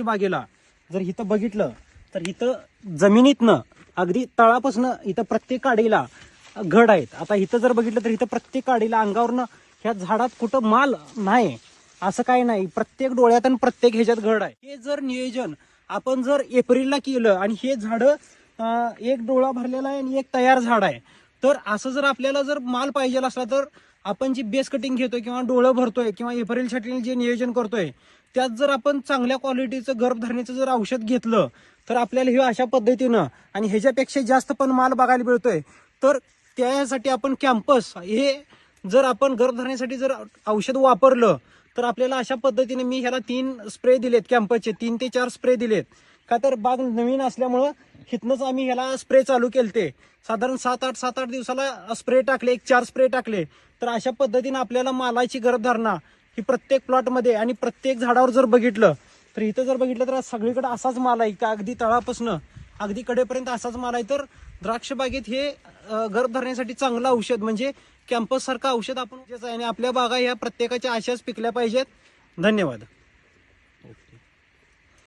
बागेला जर इथं बघितलं तर इथं जमिनीतनं अगदी तळापासून इथं प्रत्येक काडीला घड आहेत. आता इथं जर बघितलं तर इथं प्रत्येक काडीला अंगावरनं ह्या झाडात कुठं माल नाही असं काही नाही. प्रत्येक डोळ्यात आणि प्रत्येक ह्याच्यात घड आहे. हे जर नियोजन आपण जर एप्रिलला केलं आणि हे झाड एक डोळा भरलेला आहे आणि एक तयार झाड आहे, तर असं जर आपल्याला जर माल पाहिजे असला तर आपण जी बेस कटिंग घेतोय किंवा डोळं भरतोय किंवा एप्रिलसाठी जे नियोजन करतोय त्यात जर आपण चांगल्या क्वालिटीचं गर्भधारणेचं जर औषध घेतलं तर आपल्याला हे अशा पद्धतीनं आणि ह्याच्यापेक्षा जास्त पण माल बघायला मिळतोय. तर त्यासाठी आपण कॅम्पस हे जर आपण गर्भधारणेसाठी जर औषध वापरलं तर आपल्याला अशा पद्धतीने मी ह्याला 3 स्प्रे दिलेत, कॅम्पसचे 3 ते 4 स्प्रे दिलेत. का तर बाग नवीन असल्यामुळं हिथनंच आम्ही ह्याला स्प्रे चालू केलते. साधारण 7-8 दिवसाला स्प्रे टाकले, 4 स्प्रे टाकले. तर अशा पद्धतीने आपल्याला मालाची गर्भधारणा ही प्रत्येक प्लॉटमध्ये आणि प्रत्येक झाडावर जर बघितलं तर इथं जर बघितलं तर सगळीकडे असाच माल आहे का अगदी तळापासून अगदी कडेपर्यंत असाच माल आहे. तर द्राक्ष बागेत हे गर्भधारणेसाठी चांगलं औषध म्हणजे कॅम्पस सारखं औषध आपण आणि आपल्या बागा ह्या प्रत्येकाच्या आशाच पिकल्या पाहिजेत. धन्यवाद.